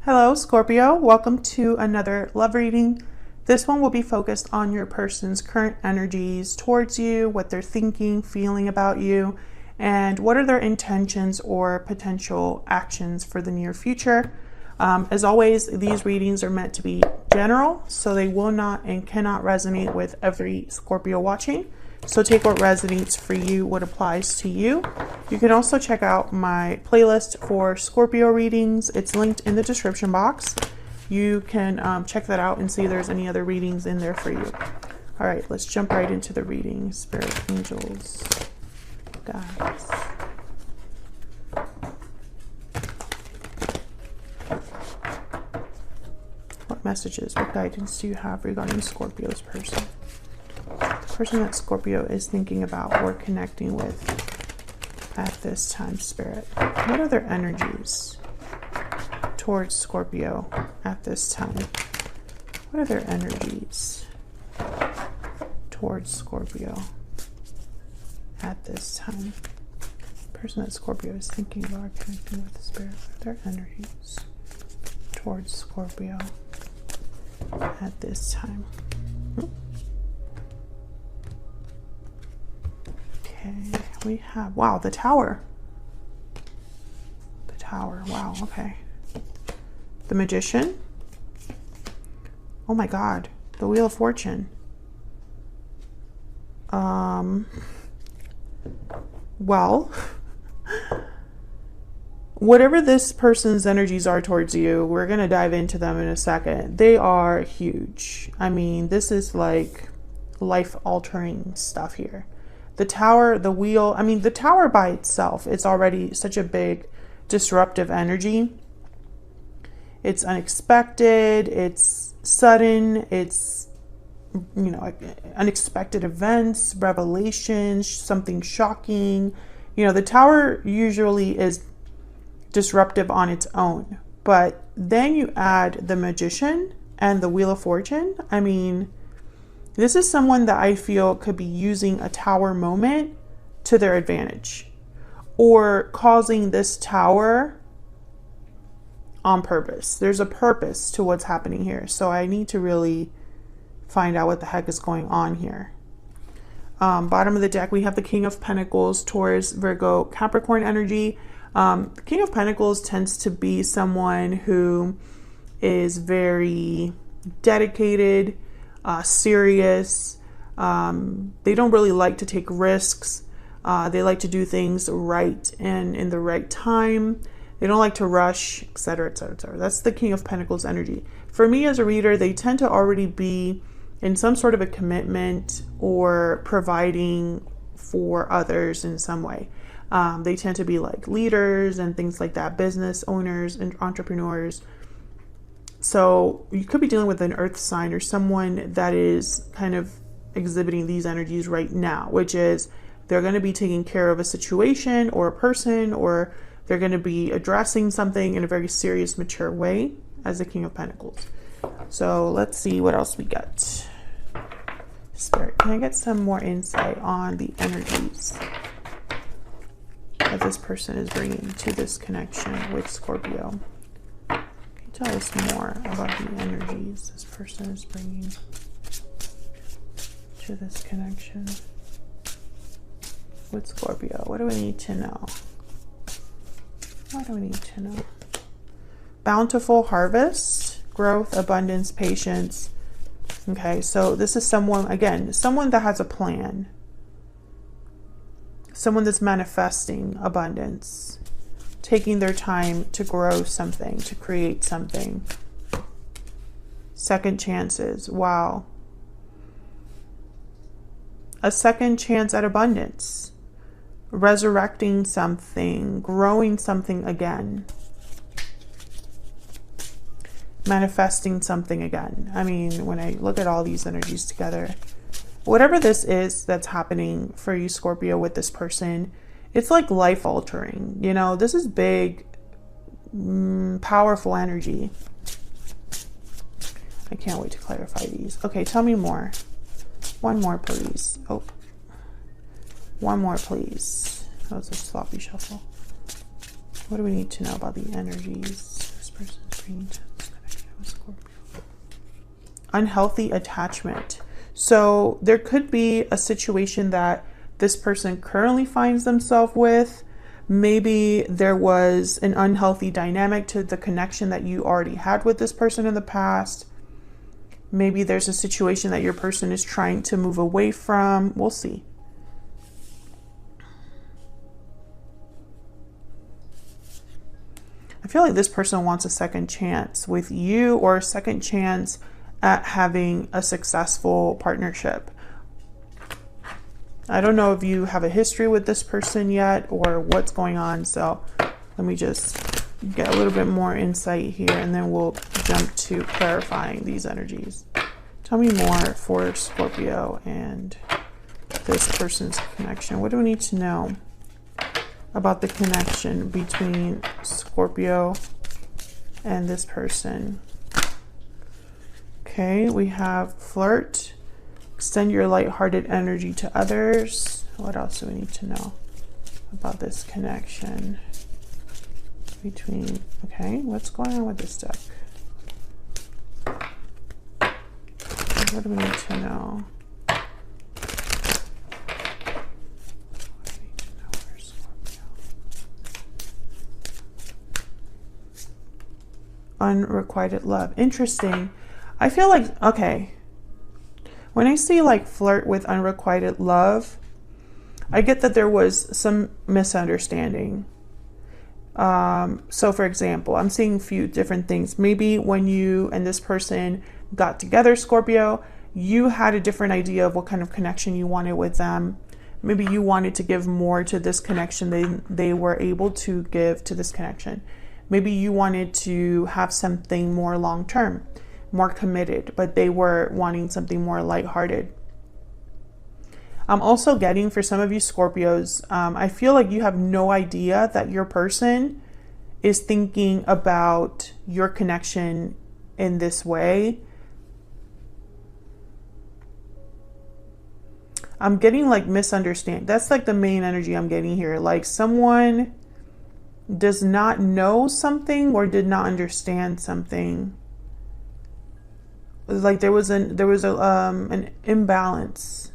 Hello, Scorpio. Welcome to another love reading. This one will be focused on your person's current energies towards you, what they're thinking, feeling about you, and what are their intentions or potential actions for the near future. As always, these readings are meant to be general, so they will not and cannot resonate with every Scorpio watching. So take what resonates for you, what applies to you. You can also check out my playlist for Scorpio readings. It's linked in the description box. You can check that out and see if there's any other readings in there for you. All right, let's jump right into the reading. Spirit, angels, guides. What messages, what guidance do you have regarding Scorpio's person? The person that Scorpio is thinking about or connecting with at this time, Spirit. What are their energies towards Scorpio at this time? What are their energies towards Scorpio at this time? The person that Scorpio is thinking about or connecting with, Spirit. What are their energies towards Scorpio at this time? Okay, we have, wow, the Tower. The Tower, wow, okay. The Magician. Oh my God, the Wheel of Fortune. Well, whatever this person's energies are towards you, we're going to dive into them in a second. They are huge. I mean, this is like life-altering stuff here. The Tower, the Wheel, I mean, the Tower by itself, it's already such a big disruptive energy. It's unexpected, it's sudden, it's, you know, unexpected events, revelations, something shocking. You know, the Tower usually is disruptive on its own, but then you add the Magician and the Wheel of Fortune. I mean, this is someone that I feel could be using a Tower moment to their advantage, or causing this Tower on purpose. There's a purpose to what's happening here. So I need to really find out what the heck is going on here. Bottom of the deck, we have the King of Pentacles, Taurus, Virgo, Capricorn energy. The King of Pentacles tends to be someone who is very dedicated, serious. They don't really like to take risks. They like to do things right and in the right time. They don't like to rush, etc., etc., etc. That's the King of Pentacles energy. For me as a reader, they tend to already be in some sort of a commitment or providing for others in some way. They tend to be like leaders and things like that, business owners and entrepreneurs. So you could be dealing with an earth sign or someone that is kind of exhibiting these energies right now, which is they're going to be taking care of a situation or a person, or they're going to be addressing something in a very serious, mature way as the King of Pentacles. So let's see what else we get. Spirit, can I get some more insight on the energies that this person is bringing to this connection with Scorpio? Tell us more about the energies this person is bringing to this connection with Scorpio. What do we need to know? What do we need to know? Bountiful harvest, growth, abundance, patience. Okay, so this is someone, again, someone that has a plan. Someone that's manifesting abundance. Taking their time to grow something, to create something. Second chances. Wow. A second chance at abundance. Resurrecting something, growing something again. Manifesting something again. I mean, when I look at all these energies together, whatever this is that's happening for you, Scorpio, with this person, it's like life altering. You know, this is big, powerful energy. I can't wait to clarify these. Okay, tell me more. One more, please. Oh, one more, please. That was a sloppy shuffle. What do we need to know about the energies this person is Unhealthy attachment. So there could be a situation that this person currently finds themselves with. Maybe there was an unhealthy dynamic to the connection that you already had with this person in the past. Maybe there's a situation that your person is trying to move away from. We'll see. I feel like this person wants a second chance with you, or a second chance at having a successful partnership. I don't know if you have a history with this person yet or what's going on. So let me just get a little bit more insight here, and then we'll jump to clarifying these energies. Tell me more for Scorpio and this person's connection. What do we need to know about the connection between Scorpio and this person? Okay, we have flirt. Extend your lighthearted energy to others. What else do we need to know about this connection between, okay, what's going on with this deck? What do we need to know? Unrequited love. Interesting. I feel like, okay, when I see like flirt with unrequited love, I get that there was some misunderstanding. So for example, I'm seeing a few different things. Maybe when you and this person got together, Scorpio, you had a different idea of what kind of connection you wanted with them. Maybe you wanted to give more to this connection than they were able to give to this connection. Maybe you wanted to have something more long-term, more committed, but they were wanting something more lighthearted. I'm also getting, for some of you Scorpios, I feel like you have no idea that your person is thinking about your connection in this way. I'm getting like misunderstand. That's like the main energy I'm getting here. Like someone does not know something or did not understand something. Like there was an imbalance.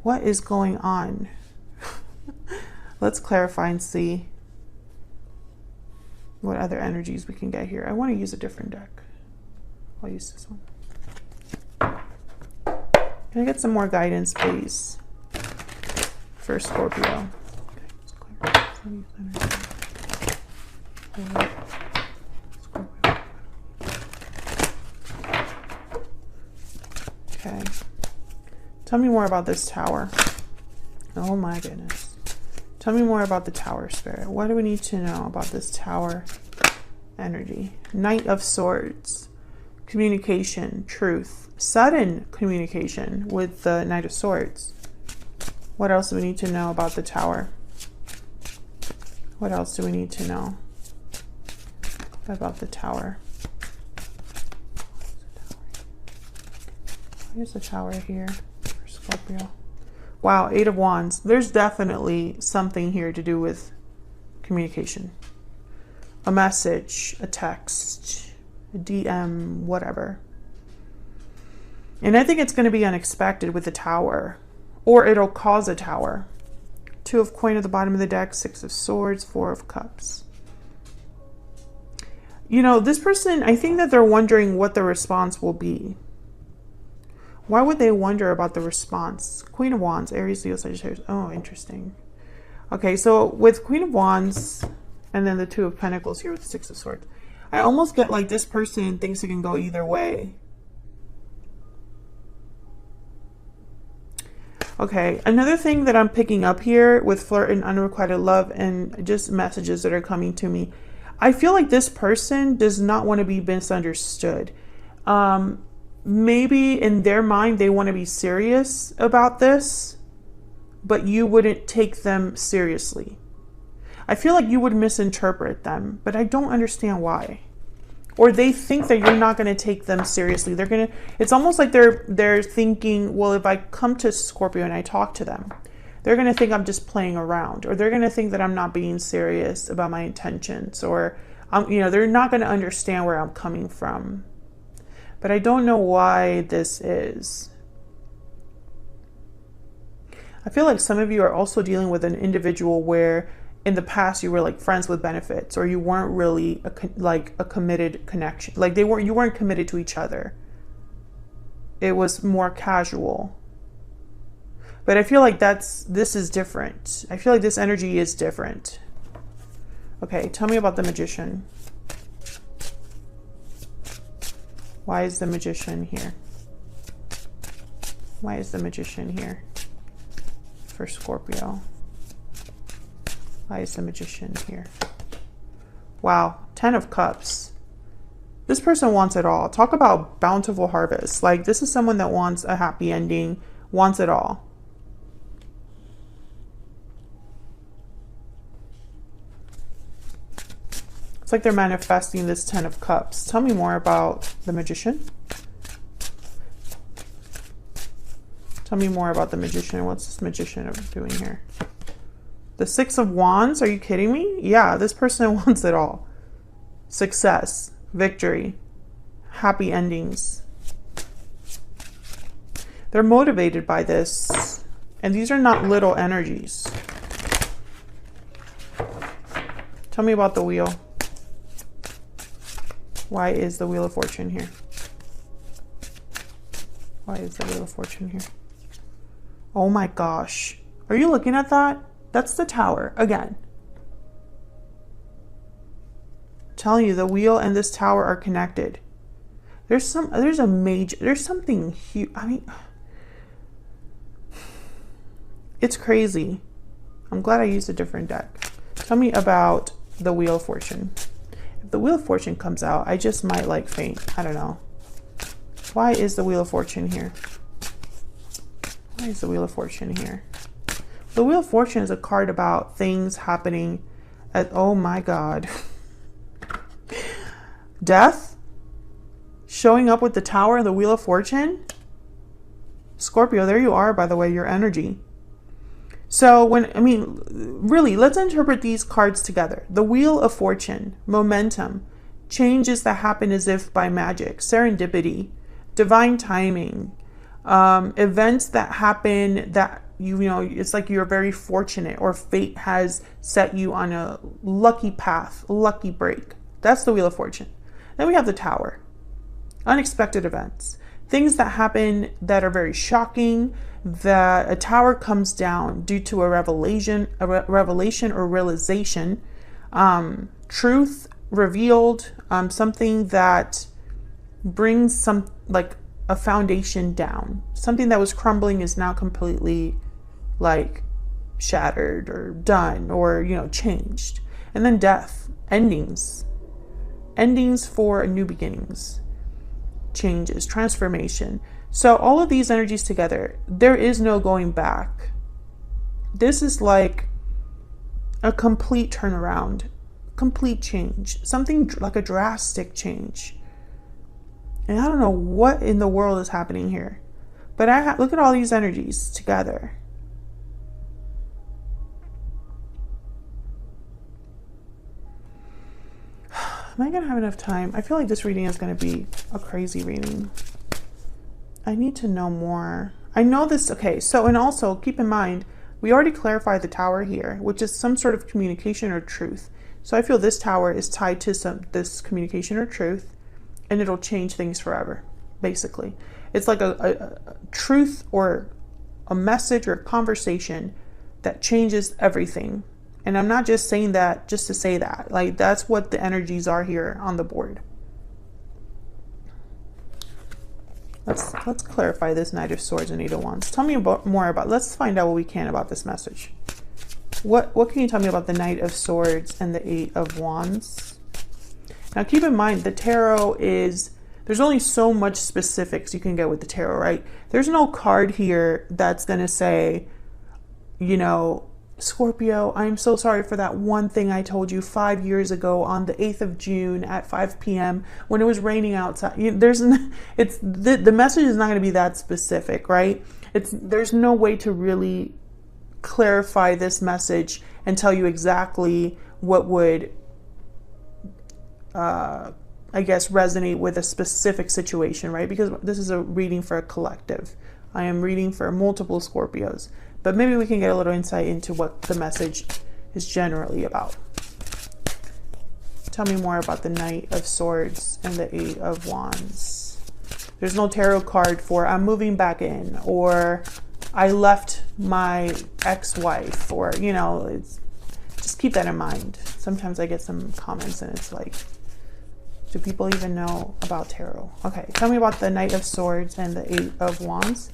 What is going on? Let's clarify and see what other energies we can get here. I want to use a different deck. I'll use this one. Can I get some more guidance, please, for Scorpio? Okay. Tell me more about this tower. Oh my goodness. Tell me more about the tower, Spirit. What do we need to know about this tower energy? Knight of Swords. Communication, truth, sudden communication with the Knight of Swords. What else do we need to know about the tower? What else do we need to know about the tower? Here's the tower here for Scorpio. Wow, Eight of Wands. There's definitely something here to do with communication. A message, a text, a DM, whatever. And I think it's going to be unexpected with the tower, or it'll cause a tower. Two of Coin at the bottom of the deck, Six of Swords, Four of Cups. You know, this person, I think that they're wondering what the response will be. Why would they wonder about the response? Queen of Wands, Aries, Leo, Sagittarius. Oh, interesting. Okay, so with Queen of Wands and then the Two of Pentacles here with the Six of Swords, I almost get like this person thinks it can go either way. Okay, another thing that I'm picking up here with flirt and unrequited love and just messages that are coming to me, I feel like this person does not want to be misunderstood. Maybe in their mind they want to be serious about this, but you wouldn't take them seriously. I feel like you would misinterpret them, but I don't understand why. Or they think that you're not going to take them seriously. It's almost like they're thinking, well, if I come to Scorpio and I talk to them, they're going to think I'm just playing around, or they're going to think that I'm not being serious about my intentions, or You know, they're not going to understand where I'm coming from. But I don't know why this is. I feel like some of you are also dealing with an individual where in the past you were like friends with benefits, or you weren't really a committed connection. Like you weren't committed to each other. It was more casual. But I feel like this is different. I feel like this energy is different. Okay, tell me about the Magician. Why is the Magician here? Why is the Magician here for Scorpio? Why is the Magician here? Wow, 10 of Cups. This person wants it all. Talk about bountiful harvest. Like, this is someone that wants a happy ending, wants it all. It's like they're manifesting this 10 of Cups. Tell me more about the Magician. Tell me more about the Magician. What's this Magician doing here? The 6 of Wands. Are you kidding me? Yeah, this person wants it all. Success, victory, happy endings. They're motivated by this. And these are not little energies. Tell me about the Wheel. Why is the Wheel of Fortune here? Why is the Wheel of Fortune here? Oh my gosh. Are you looking at that? That's the Tower again. I'm telling you, the Wheel and this Tower are connected. There's something huge. I mean, it's crazy. I'm glad I used a different deck. Tell me about the Wheel of Fortune. If the Wheel of Fortune comes out, I just might like faint. I don't know. Why is the Wheel of Fortune here? Why is the Wheel of Fortune here? The Wheel of Fortune is a card about things happening at, oh my God. Death? Showing up with the Tower and the Wheel of Fortune? Scorpio, there you are, by the way, your energy. So really, let's interpret these cards together. The Wheel of Fortune, momentum, changes that happen as if by magic, serendipity, divine timing, events that happen that, you know, it's like you're very fortunate, or fate has set you on a lucky path, lucky break. That's the Wheel of Fortune. Then we have the Tower, unexpected events, things that happen that are very shocking, that a tower comes down due to a revelation or realization, truth revealed, something that brings some, like a foundation down. Something that was crumbling is now completely like shattered or done, or, you know, changed. And then death, endings for new beginnings, changes, transformation. So all of these energies together, there is no going back. This is like a complete turnaround, complete change, something like a drastic change. And I don't know what in the world is happening here, but look at all these energies together. Am I gonna have enough time? I feel like this reading is gonna be a crazy reading. I need to know more. I know this, okay, so, and also keep in mind, we already clarified the Tower here, which is some sort of communication or truth. So I feel this Tower is tied to this communication or truth, and it'll change things forever, basically. It's like a truth or a message or a conversation that changes everything. And I'm not just saying that just to say that. Like, that's what the energies are here on the board. Let's clarify this Knight of Swords and Eight of Wands. Tell me more about, let's find out what we can about this message. What can you tell me about the Knight of Swords and the Eight of Wands? Now keep in mind, the tarot is, there's only so much specifics you can get with the tarot, right? There's no card here that's going to say, you know, Scorpio, I'm so sorry for that one thing I told you 5 years ago on the 8th of June at 5 p.m. when it was raining outside. The message is not going to be that specific, right? There's no way to really clarify this message and tell you exactly what would I guess, resonate with a specific situation, right? Because this is a reading for a collective. I am reading for multiple Scorpios, but maybe we can get a little insight into what the message is generally about. Tell me more about the Knight of Swords and the Eight of Wands. There's no tarot card for I'm moving back in, or I left my ex-wife, or, you know, just keep that in mind. Sometimes I get some comments and it's like, do people even know about tarot? Okay, tell me about the Knight of Swords and the Eight of Wands.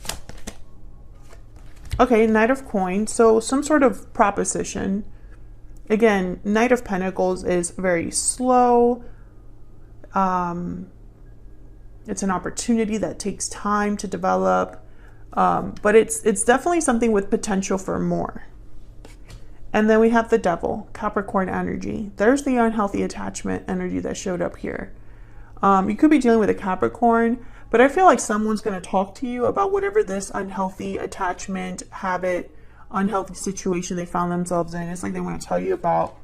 Okay, Knight of Coins. So some sort of proposition. Again, Knight of Pentacles is very slow. It's an opportunity that takes time to develop. But it's definitely something with potential for more. And then we have the Devil, Capricorn energy. There's the unhealthy attachment energy that showed up here. You could be dealing with a Capricorn, but I feel like someone's going to talk to you about whatever this unhealthy attachment, habit, unhealthy situation they found themselves in. It's like they want to tell you about,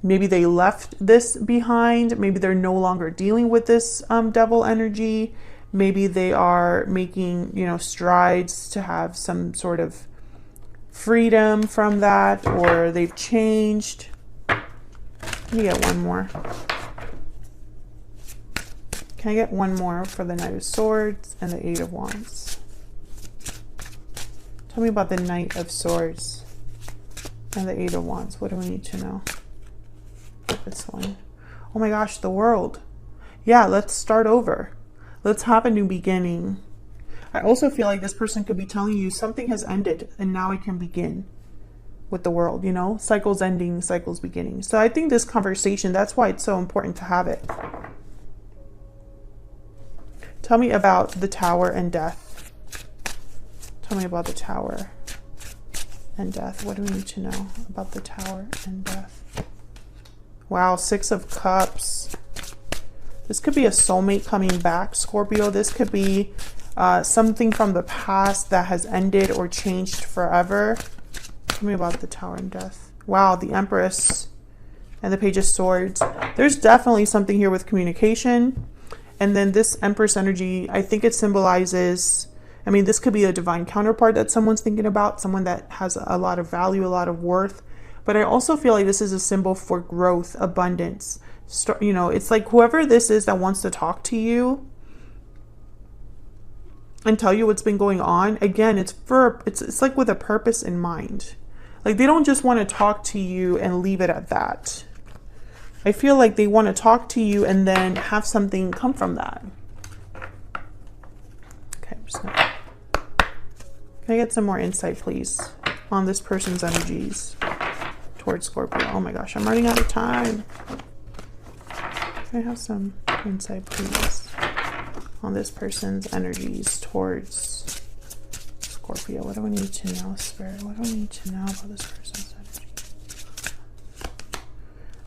maybe they left this behind. Maybe they're no longer dealing with this Devil energy. Maybe they are making, you know, strides to have some sort of freedom from that, or they've changed. Let me get one more. Can I get one more for the Knight of Swords and the Eight of Wands? Tell me about the Knight of Swords and the Eight of Wands. What do we need to know? This one. Oh my gosh, the World. Yeah, let's start over. Let's have a new beginning. I also feel like this person could be telling you something has ended and now it can begin with the World, you know, cycles ending, cycles beginning. So I think this conversation, that's why it's so important to have it. Tell me about the Tower and Death. Tell me about the Tower and Death. What do we need to know about the Tower and Death? Wow, Six of Cups. This could be a soulmate coming back, Scorpio. This could be something from the past that has ended or changed forever. Tell me about the Tower and Death. Wow, the Empress and the Page of Swords. There's definitely something here with communication. And then this Empress energy, I think it symbolizes, I mean, this could be a divine counterpart that someone's thinking about, someone that has a lot of value, a lot of worth. But I also feel like this is a symbol for growth, abundance. You know, it's like whoever this is that wants to talk to you and tell you what's been going on, again, it's like with a purpose in mind. Like they don't just want to talk to you and leave it at that. I feel like they want to talk to you and then have something come from that. Okay, I'm just gonna... Can I get some more insight, please, on this person's energies towards Scorpio? Oh my gosh, I'm running out of time. Can I have some insight, please, on this person's energies towards Scorpio? What do I need to know, Spirit? What do I need to know about this person's energy?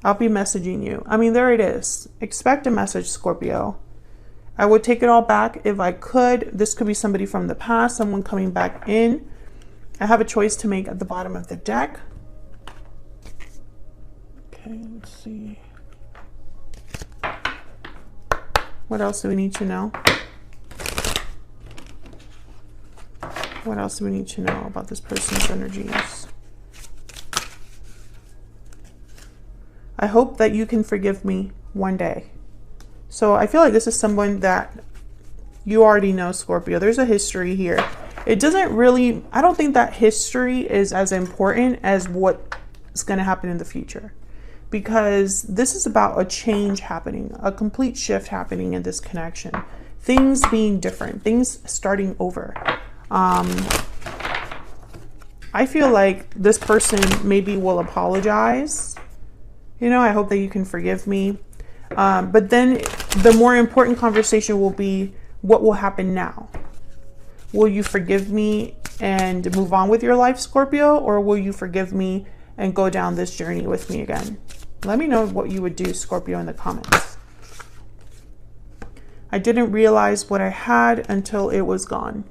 I'll be messaging you. I mean, there it is. Expect a message, Scorpio. I would take it all back if I could. This could be somebody from the past, someone coming back in. I have a choice to make at the bottom of the deck. Okay, let's see. What else do we need to know? What else do we need to know about this person's energies? I hope that you can forgive me one day. So I feel like this is someone that you already know, Scorpio. There's a history here. It doesn't really, I don't think that history is as important as what's going to happen in the future. Because this is about a change happening, a complete shift happening in this connection. Things being different, things starting over. I feel like this person maybe will apologize. You know, I hope that you can forgive me. But then the more important conversation will be, what will happen now? Will you forgive me and move on with your life, Scorpio? Or will you forgive me and go down this journey with me again? Let me know what you would do, Scorpio, in the comments. I didn't realize what I had until it was gone.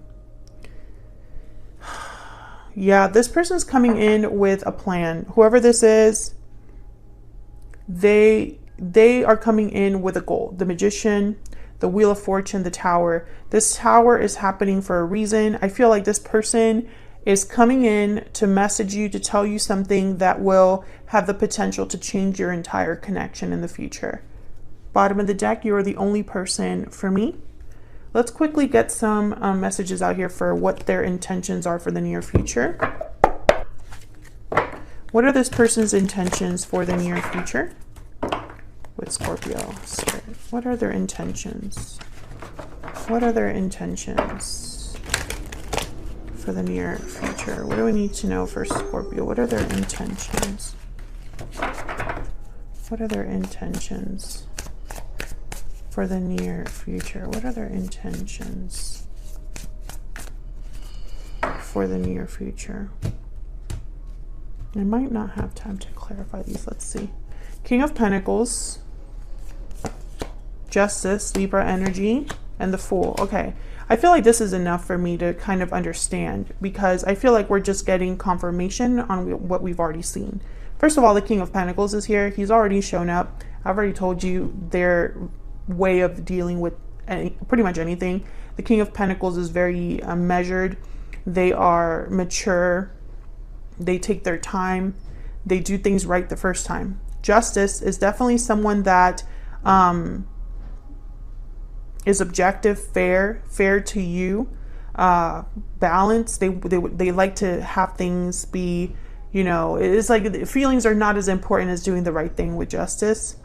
Yeah, this person's coming in with a plan. Whoever this is, they they are coming in with a goal. The Magician, the Wheel of Fortune, the Tower. This Tower is happening for a reason. I feel like this person is coming in to message you, to tell you something that will have the potential to change your entire connection in the future. Bottom of the deck, you are the only person for me. Let's quickly get some messages out here for what their intentions are for the near future. What are this person's intentions for the near future? With Scorpio Spirit. What are their intentions? What are their intentions for the near future? What do we need to know for Scorpio? What are their intentions? What are their intentions for the near future? What are their intentions for the near future? I might not have time to clarify these. Let's see. King of Pentacles, Justice, Libra energy, and the Fool. Okay, I feel like this is enough for me to kind of understand, because I feel like we're just getting confirmation on what we've already seen. First of all, the King of Pentacles is here. He's already shown up. I've already told you their way of dealing with pretty much anything. The King of Pentacles is very measured. They are mature. They take their time. They do things right the first time. Justice is definitely someone that is objective, fair to you, balanced. They like to have things be, you know, it's like feelings are not as important as doing the right thing with Justice.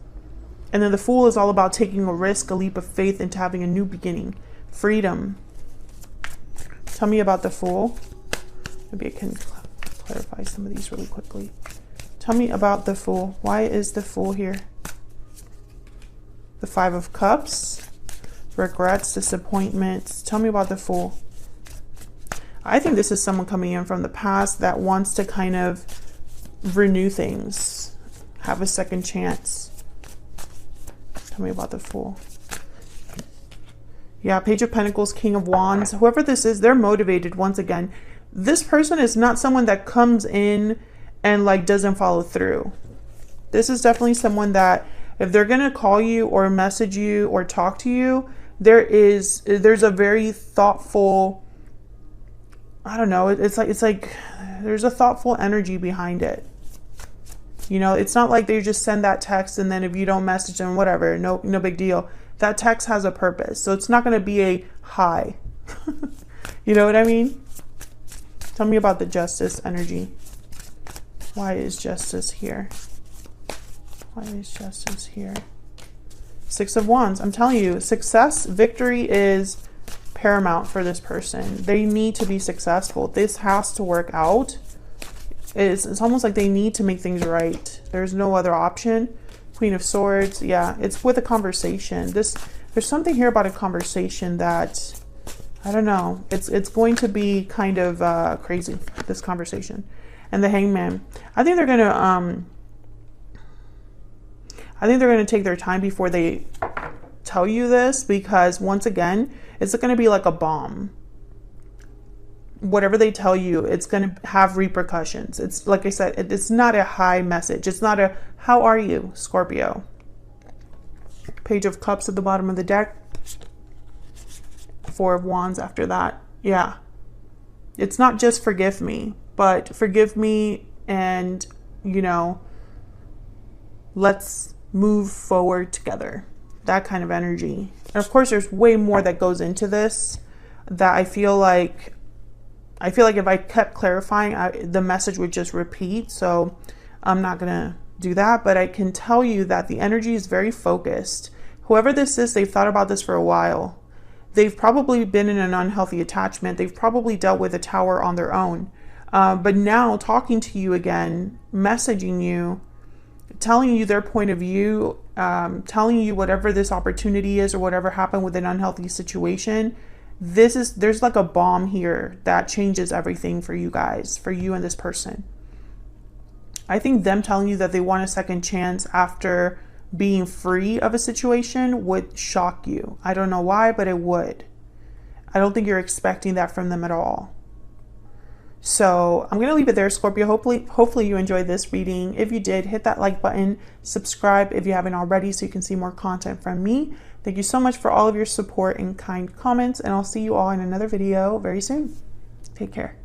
And then the Fool is all about taking a risk, a leap of faith into having a new beginning, freedom. Tell me about the Fool. Maybe I can clarify some of these really quickly. Tell me about the Fool. Why is the Fool here? The Five of Cups, regrets, disappointments. Tell me about the Fool. I think this is someone coming in from the past that wants to kind of renew things, have a second chance. Tell me about the Fool. Yeah, Page of Pentacles, King of Wands. Whoever this is, they're motivated once again. This person is not someone that comes in and like doesn't follow through. This is definitely someone that if they're going to call you or message you or talk to you, there's a very thoughtful, I don't know, it's like there's a thoughtful energy behind it. You know, it's not like they just send that text and then if you don't message them, whatever, no big deal. That text has a purpose. So it's not going to be a hi. You know what I mean? Tell me about the Justice energy. Why is Justice here? Why is Justice here? Six of Wands. I'm telling you, success, victory is paramount for this person. They need to be successful. This has to work out. It's almost like they need to make things right. There's no other option. Queen of Swords. Yeah, it's with a conversation. There's something here about a conversation that, I don't know. It's going to be kind of crazy, this conversation. And the Hangman. I think they're gonna take their time before they tell you this, because once again, it's going to be like a bomb. Whatever they tell you, it's going to have repercussions. It's like I said, it's not a high message. It's not a how are you, Scorpio. Page of Cups at the bottom of the deck. Four of Wands after that. Yeah. It's not just forgive me, but forgive me and, you know, let's move forward together. That kind of energy. And of course, there's way more that goes into this that I feel like if I kept clarifying, the message would just repeat. So I'm not going to do that. But I can tell you that the energy is very focused. Whoever this is, they've thought about this for a while. They've probably been in an unhealthy attachment. They've probably dealt with a tower on their own. But now talking to you again, messaging you, telling you their point of view, telling you whatever this opportunity is or whatever happened with an unhealthy situation, there's like a bomb here that changes everything for you guys, for you and this person. I think them telling you that they want a second chance after being free of a situation would shock you. I don't know why, but it would. I don't think you're expecting that from them at all. So I'm going to leave it there, Scorpio. Hopefully you enjoyed this reading. If you did, hit that like button, subscribe if you haven't already so you can see more content from me. Thank you so much for all of your support and kind comments, and I'll see you all in another video very soon. Take care.